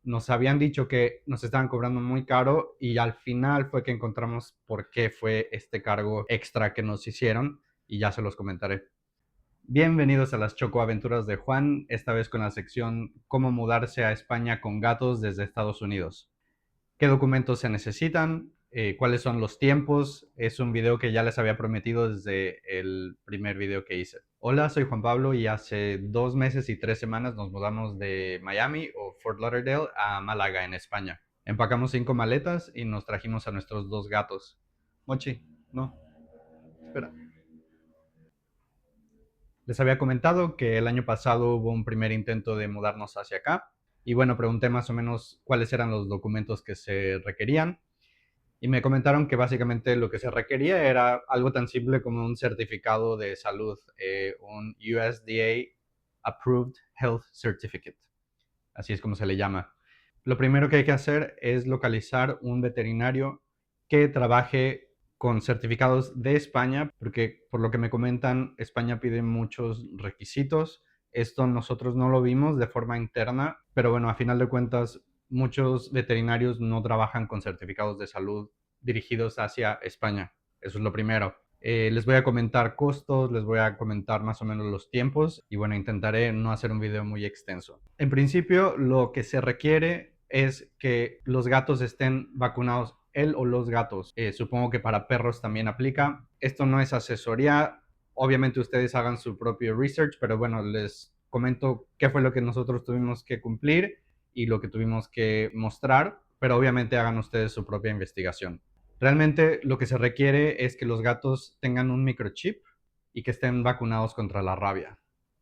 nos habían dicho que nos estaban cobrando muy caro y al final fue que encontramos por qué fue este cargo extra que nos hicieron y ya se los comentaré. Bienvenidos a las Chocoaventuras de Juan, esta vez con la sección Cómo mudarse a España con gatos desde Estados Unidos. ¿Qué documentos se necesitan? ¿Cuáles son los tiempos? Es un video que ya les había prometido desde el primer video que hice. Hola, soy Juan Pablo y hace 2 meses y 3 semanas nos mudamos de Miami o Fort Lauderdale a Málaga, en España. Empacamos 5 maletas y nos trajimos a nuestros 2 gatos. Mochi, no, espera. Les había comentado que el año pasado hubo un primer intento de mudarnos hacia acá y bueno, pregunté más o menos cuáles eran los documentos que se requerían y me comentaron que básicamente lo que se requería era algo tan simple como un certificado de salud, un USDA Approved Health Certificate, así es como se le llama. Lo primero que hay que hacer es localizar un veterinario que trabaje con certificados de España, porque por lo que me comentan, España pide muchos requisitos. Esto nosotros no lo vimos de forma interna, pero bueno, a final de cuentas, muchos veterinarios no trabajan con certificados de salud dirigidos hacia España. Eso es lo primero. Les voy a comentar costos, les voy a comentar más o menos los tiempos y bueno, intentaré no hacer un video muy extenso. En principio, lo que se requiere es que los gatos estén vacunados, él o los gatos. Supongo que para perros también aplica. Esto no es asesoría. Obviamente ustedes hagan su propio research, pero bueno, les comento qué fue lo que nosotros tuvimos que cumplir y lo que tuvimos que mostrar, pero obviamente hagan ustedes su propia investigación. Realmente lo que se requiere es que los gatos tengan un microchip y que estén vacunados contra la rabia.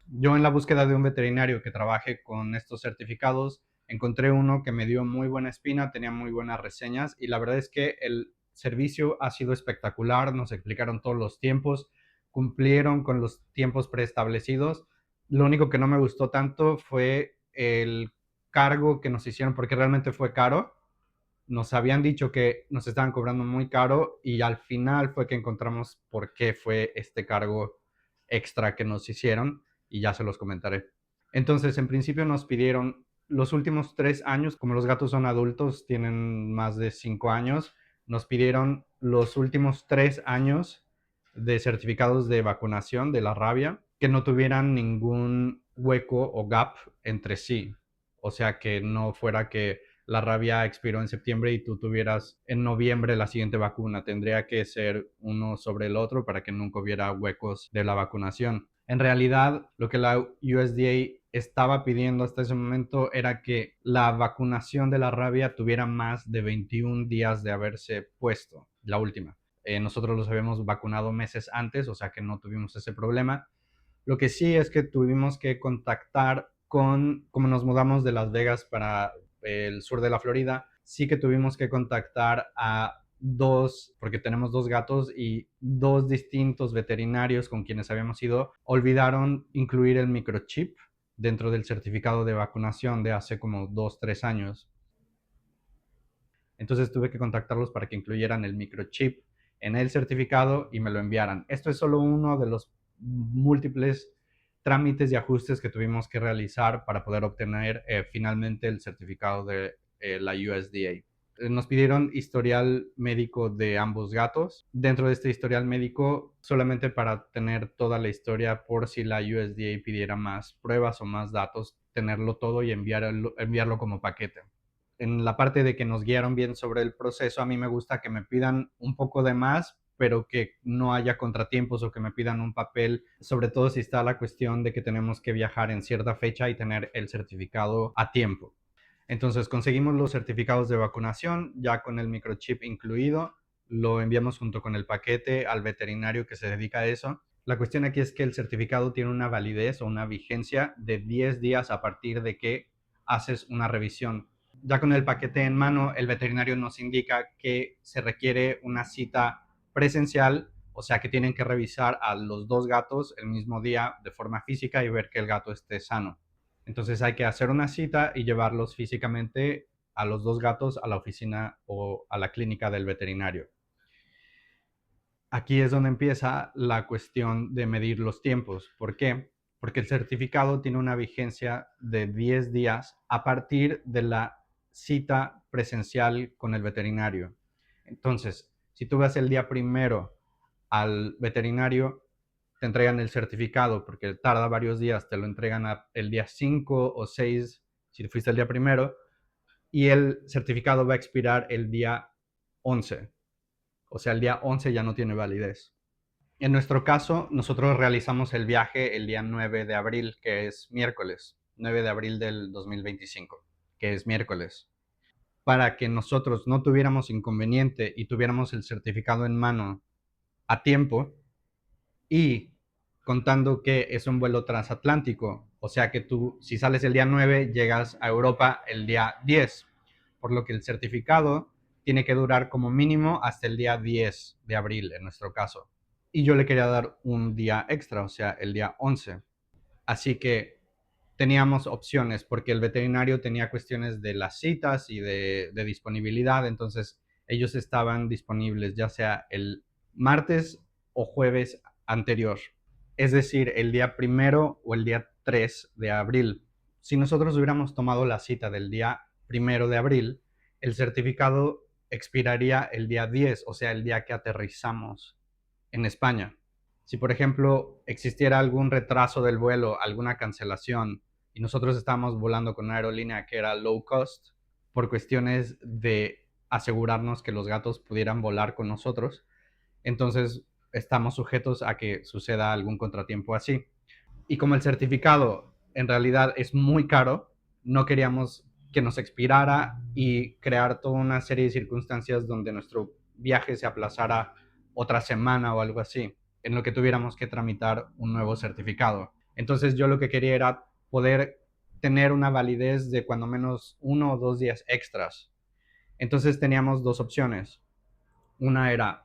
Yo en la búsqueda de un veterinario que trabaje con estos certificados, encontré uno que me dio muy buena espina, tenía muy buenas reseñas y la verdad es que el servicio ha sido espectacular, nos explicaron todos los tiempos, cumplieron con los tiempos preestablecidos. Lo único que no me gustó tanto fue el cargo que nos hicieron porque realmente fue caro. Nos habían dicho que nos estaban cobrando muy caro y al final fue que encontramos por qué fue este cargo extra que nos hicieron y ya se los comentaré. Entonces, en principio nos pidieron los últimos 3 años, como los gatos son adultos, tienen más de 5 años, nos pidieron los últimos 3 años de certificados de vacunación de la rabia, que no tuvieran ningún hueco o gap entre sí. O sea, que no fuera que la rabia expiró en septiembre y tú tuvieras en noviembre la siguiente vacuna. Tendría que ser uno sobre el otro para que nunca hubiera huecos de la vacunación. En realidad, lo que la USDA estaba pidiendo hasta ese momento era que la vacunación de la rabia tuviera más de 21 días de haberse puesto, la última. Nosotros los habíamos vacunado meses antes, o sea que no tuvimos ese problema. Lo que sí es que tuvimos que contactar con, como nos mudamos de Las Vegas para el sur de la Florida, sí que tuvimos que contactar a porque tenemos 2 gatos y 2 distintos veterinarios con quienes habíamos ido, olvidaron incluir el microchip dentro del certificado de vacunación de hace como 2, 3 años. Entonces tuve que contactarlos para que incluyeran el microchip en el certificado y me lo enviaran. Esto es solo uno de los múltiples trámites y ajustes que tuvimos que realizar para poder obtener finalmente el certificado de la USDA. Nos pidieron historial médico de ambos gatos. Dentro de este historial médico, solamente para tener toda la historia por si la USDA pidiera más pruebas o más datos, tenerlo todo y enviarlo como paquete. En la parte de que nos guiaron bien sobre el proceso, a mí me gusta que me pidan un poco de más, pero que no haya contratiempos o que me pidan un papel, sobre todo si está la cuestión de que tenemos que viajar en cierta fecha y tener el certificado a tiempo. Entonces conseguimos los certificados de vacunación ya con el microchip incluido, lo enviamos junto con el paquete al veterinario que se dedica a eso. La cuestión aquí es que el certificado tiene una validez o una vigencia de 10 días a partir de que haces una revisión. Ya con el paquete en mano, el veterinario nos indica que se requiere una cita presencial, o sea que tienen que revisar a los 2 gatos el mismo día de forma física y ver que el gato esté sano. Entonces hay que hacer una cita y llevarlos físicamente a los 2 gatos a la oficina o a la clínica del veterinario. Aquí es donde empieza la cuestión de medir los tiempos. ¿Por qué? Porque el certificado tiene una vigencia de 10 días a partir de la cita presencial con el veterinario. Entonces, si tú vas el día primero al veterinario, te entregan el certificado porque tarda varios días, te lo entregan el día 5 o 6 si fuiste el día primero, y el certificado va a expirar el día 11. O sea, el día 11 ya no tiene validez. En nuestro caso, nosotros realizamos el viaje el día 9 de abril, que es miércoles, 9 de abril del 2025, que es miércoles. Para que nosotros no tuviéramos inconveniente y tuviéramos el certificado en mano a tiempo, y contando que es un vuelo transatlántico, o sea que tú, si sales el día 9, llegas a Europa el día 10, por lo que el certificado tiene que durar como mínimo hasta el día 10 de abril en nuestro caso. Y yo le quería dar un día extra, o sea, el día 11. Así que teníamos opciones porque el veterinario tenía cuestiones de las citas y de disponibilidad, entonces ellos estaban disponibles ya sea el martes o jueves anterior, es decir, el día primero o el día 3 de abril. Si nosotros hubiéramos tomado la cita del día primero de abril, el certificado expiraría el día 10, o sea, el día que aterrizamos en España. Si, por ejemplo, existiera algún retraso del vuelo, alguna cancelación, y nosotros estábamos volando con una aerolínea que era low cost, por cuestiones de asegurarnos que los gatos pudieran volar con nosotros, entonces estamos sujetos a que suceda algún contratiempo así. Y como el certificado en realidad es muy caro, no queríamos que nos expirara y crear toda una serie de circunstancias donde nuestro viaje se aplazara otra semana o algo así, en lo que tuviéramos que tramitar un nuevo certificado. Entonces yo lo que quería era poder tener una validez de cuando menos 1 o 2 días extras. Entonces teníamos dos opciones. Una era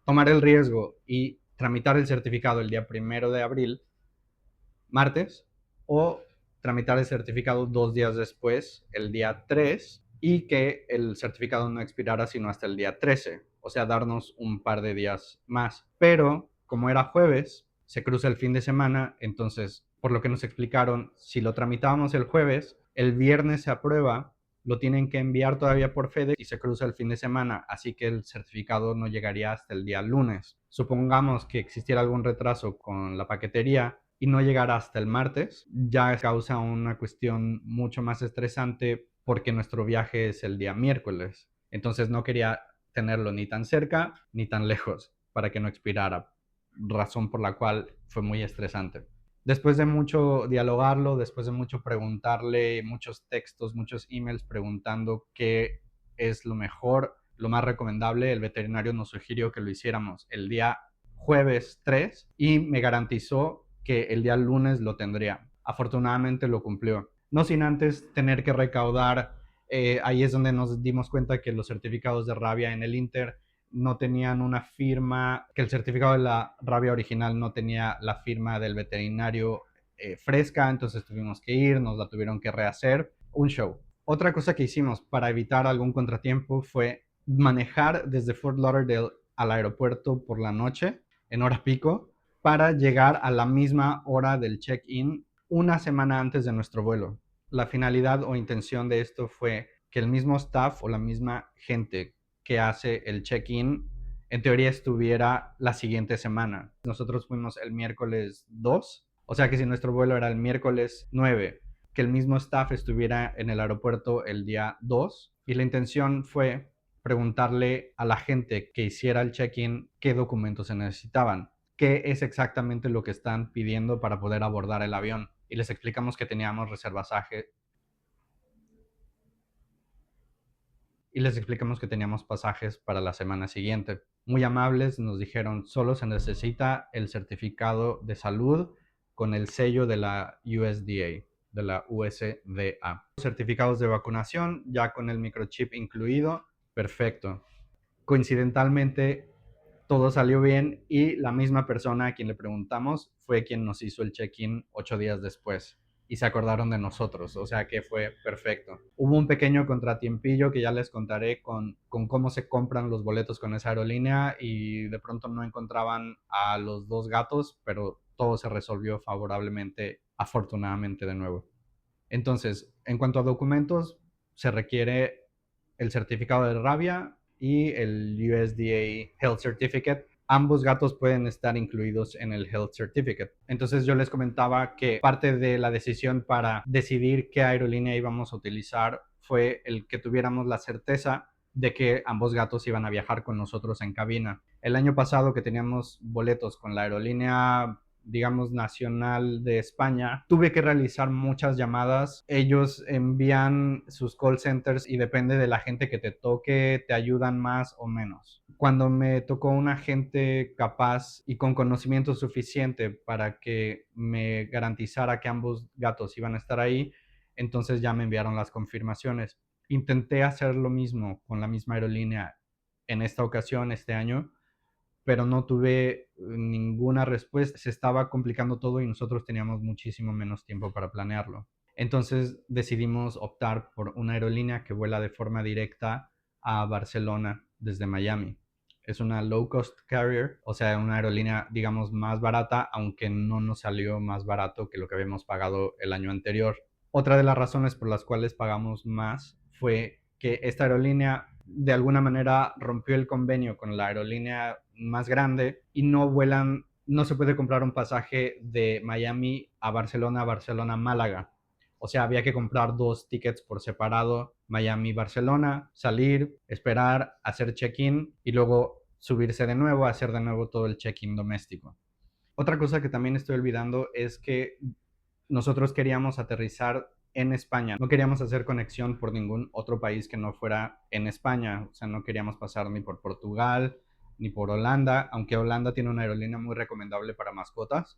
tomar el riesgo y tramitar el certificado el día 1 de abril, martes, o tramitar el certificado 2 días después, el día 3, y que el certificado no expirara sino hasta el día 13, o sea, darnos un par de días más. Pero como era jueves, se cruza el fin de semana, entonces, por lo que nos explicaron, si lo tramitábamos el jueves, el viernes se aprueba, lo tienen que enviar todavía por FedEx y se cruza el fin de semana, así que el certificado no llegaría hasta el día lunes. Supongamos que existiera algún retraso con la paquetería y no llegara hasta el martes, ya causa una cuestión mucho más estresante porque nuestro viaje es el día miércoles. Entonces no quería tenerlo ni tan cerca ni tan lejos para que no expirara, razón por la cual fue muy estresante. Después de mucho dialogarlo, después de mucho preguntarle, muchos textos, muchos emails preguntando qué es lo mejor, lo más recomendable, el veterinario nos sugirió que lo hiciéramos el día jueves 3 y me garantizó que el día lunes lo tendría. Afortunadamente lo cumplió. No sin antes tener que recaudar, ahí es donde nos dimos cuenta que los certificados de rabia en el Inter no tenían una firma, que el certificado de la rabia original no tenía la firma del veterinario fresca, entonces tuvimos que ir, nos la tuvieron que rehacer, un show. Otra cosa que hicimos para evitar algún contratiempo fue manejar desde Fort Lauderdale al aeropuerto por la noche, en hora pico, para llegar a la misma hora del check-in una semana antes de nuestro vuelo. La finalidad o intención de esto fue que el mismo staff o la misma gente que hace el check-in en teoría estuviera la siguiente semana. Nosotros fuimos el miércoles 2, o sea que si nuestro vuelo era el miércoles 9, que el mismo staff estuviera en el aeropuerto el día 2, y la intención fue preguntarle a la gente que hiciera el check-in qué documentos se necesitaban, qué es exactamente lo que están pidiendo para poder abordar el avión. Y les explicamos que teníamos pasajes para la semana siguiente. Muy amables, nos dijeron, solo se necesita el certificado de salud con el sello de la USDA, de la USDA. Certificados de vacunación, ya con el microchip incluido, perfecto. Coincidentalmente, todo salió bien y la misma persona a quien le preguntamos fue quien nos hizo el check-in 8 días después y se acordaron de nosotros, o sea que fue perfecto. Hubo un pequeño contratiempillo que ya les contaré con cómo se compran los boletos con esa aerolínea y de pronto no encontraban a los dos gatos, pero todo se resolvió favorablemente, afortunadamente de nuevo. Entonces, en cuanto a documentos, se requiere el certificado de rabia y el USDA Health Certificate. Ambos gatos pueden estar incluidos en el Health Certificate. Entonces yo les comentaba que parte de la decisión para decidir qué aerolínea íbamos a utilizar fue el que tuviéramos la certeza de que ambos gatos iban a viajar con nosotros en cabina. El año pasado que teníamos boletos con la aerolínea, digamos, nacional de España, tuve que realizar muchas llamadas. Ellos envían sus call centers y depende de la gente que te toque, te ayudan más o menos. Cuando me tocó un agente capaz y con conocimiento suficiente para que me garantizara que ambos gatos iban a estar ahí, entonces ya me enviaron las confirmaciones. Intenté hacer lo mismo con la misma aerolínea en esta ocasión, este año, pero no tuve ninguna respuesta. Se estaba complicando todo y nosotros teníamos muchísimo menos tiempo para planearlo. Entonces decidimos optar por una aerolínea que vuela de forma directa a Barcelona desde Miami. Es una low cost carrier, o sea, una aerolínea, digamos, más barata, aunque no nos salió más barato que lo que habíamos pagado el año anterior. Otra de las razones por las cuales pagamos más fue que esta aerolínea de alguna manera rompió el convenio con la aerolínea más grande y no vuelan, no se puede comprar un pasaje de Miami a Barcelona, Barcelona, Málaga. O sea, había que comprar 2 tickets por separado, Miami-Barcelona, salir, esperar, hacer check-in y luego subirse de nuevo, hacer de nuevo todo el check-in doméstico. Otra cosa que también estoy olvidando es que nosotros queríamos aterrizar en España. No queríamos hacer conexión por ningún otro país que no fuera en España. O sea, no queríamos pasar ni por Portugal ni por Holanda, aunque Holanda tiene una aerolínea muy recomendable para mascotas.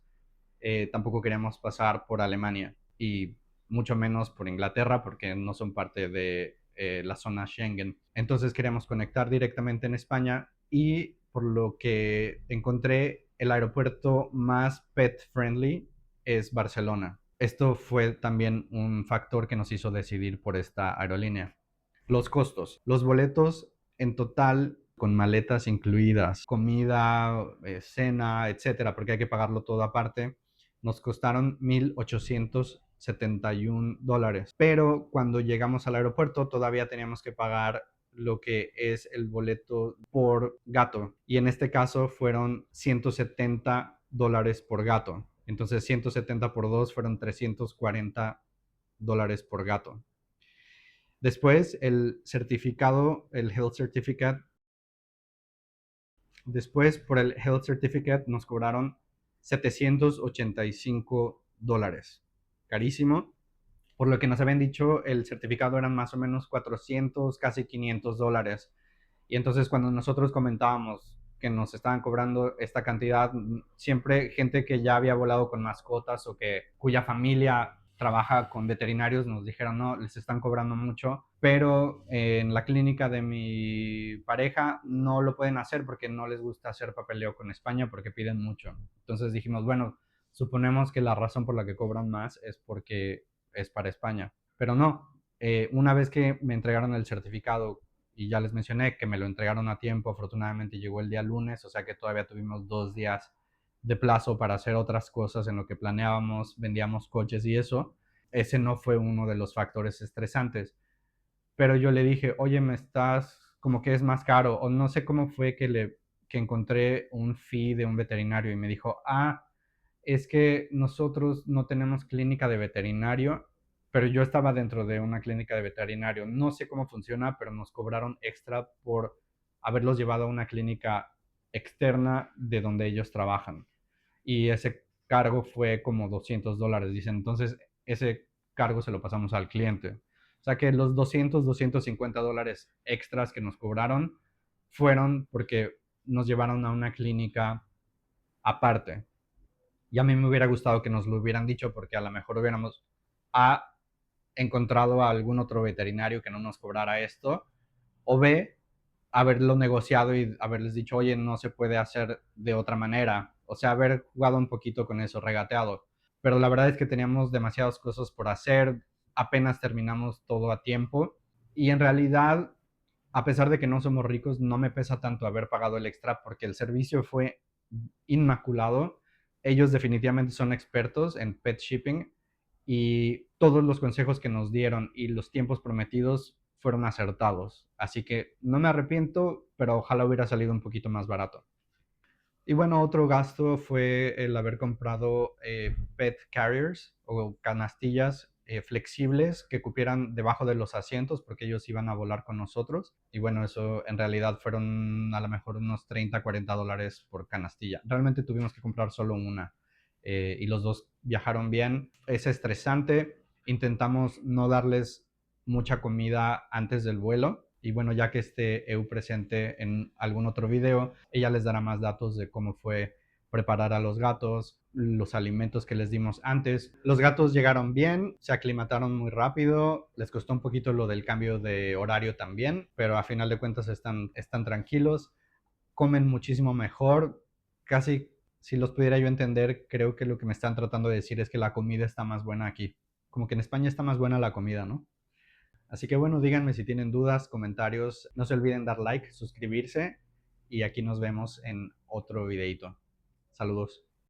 Tampoco queríamos pasar por Alemania y mucho menos por Inglaterra porque no son parte de la zona Schengen. Entonces queríamos conectar directamente en España y por lo que encontré el aeropuerto más pet friendly es Barcelona. Esto fue también un factor que nos hizo decidir por esta aerolínea. Los costos. Los boletos en total con maletas incluidas, comida, cena, etcétera, porque hay que pagarlo todo aparte, nos costaron $1,871. Pero cuando llegamos al aeropuerto todavía teníamos que pagar lo que es el boleto por gato. Y en este caso fueron $170 por gato. Entonces 170 por 2 fueron $340 por gato. Después el certificado, el Health Certificate. Después por el Health Certificate nos cobraron $785. Carísimo. Por lo que nos habían dicho, el certificado eran más o menos 400, casi $500. Y entonces cuando nosotros comentábamos que nos estaban cobrando esta cantidad, siempre gente que ya había volado con mascotas o que cuya familia trabaja con veterinarios nos dijeron no, les están cobrando mucho, pero en la clínica de mi pareja no lo pueden hacer porque no les gusta hacer papeleo con España porque piden mucho. Entonces dijimos, bueno, suponemos que la razón por la que cobran más es porque es para España, pero no. Una vez que me entregaron el certificado y ya les mencioné que me lo entregaron a tiempo, afortunadamente llegó el día lunes, o sea que todavía tuvimos 2 días de plazo para hacer otras cosas en lo que planeábamos, vendíamos coches y eso. Ese no fue uno de los factores estresantes. Pero yo le dije, oye, me estás como que es más caro, o no sé cómo fue que encontré un fee de un veterinario y me dijo, es que nosotros no tenemos clínica de veterinario, pero yo estaba dentro de una clínica de veterinario. No sé cómo funciona, pero nos cobraron extra por haberlos llevado a una clínica externa de donde ellos trabajan. Y ese cargo fue como $200, dicen. Entonces, ese cargo se lo pasamos al cliente. O sea que los $250 extras que nos cobraron fueron porque nos llevaron a una clínica aparte. Y a mí me hubiera gustado que nos lo hubieran dicho porque a lo mejor hubiéramos A, encontrado a algún otro veterinario que no nos cobrara esto, o B, haberlo negociado y haberles dicho, oye, no se puede hacer de otra manera. O sea, haber jugado un poquito con eso, regateado. Pero la verdad es que teníamos demasiadas cosas por hacer, apenas terminamos todo a tiempo y en realidad, a pesar de que no somos ricos, no me pesa tanto haber pagado el extra porque el servicio fue inmaculado. Ellos definitivamente son expertos en pet shipping y todos los consejos que nos dieron y los tiempos prometidos fueron acertados. Así que no me arrepiento, pero ojalá hubiera salido un poquito más barato. Y bueno, otro gasto fue el haber comprado pet carriers o canastillas flexibles que cupieran debajo de los asientos porque ellos iban a volar con nosotros. Y bueno, eso en realidad fueron a lo mejor unos 30, $40 por canastilla. Realmente tuvimos que comprar solo una y los dos viajaron bien. Es estresante. Intentamos no darles mucha comida antes del vuelo. Y bueno, ya que esté EU presente en algún otro video, ella les dará más datos de cómo fue preparar a los gatos, los alimentos que les dimos antes. Los gatos llegaron bien, se aclimataron muy rápido, les costó un poquito lo del cambio de horario también, pero a final de cuentas están tranquilos, comen muchísimo mejor, casi si los pudiera yo entender, creo que lo que me están tratando de decir es que la comida está más buena aquí. Como que en España está más buena la comida, ¿no? Así que bueno, díganme si tienen dudas, comentarios. No se olviden dar like, suscribirse y aquí nos vemos en otro videito. Saludos.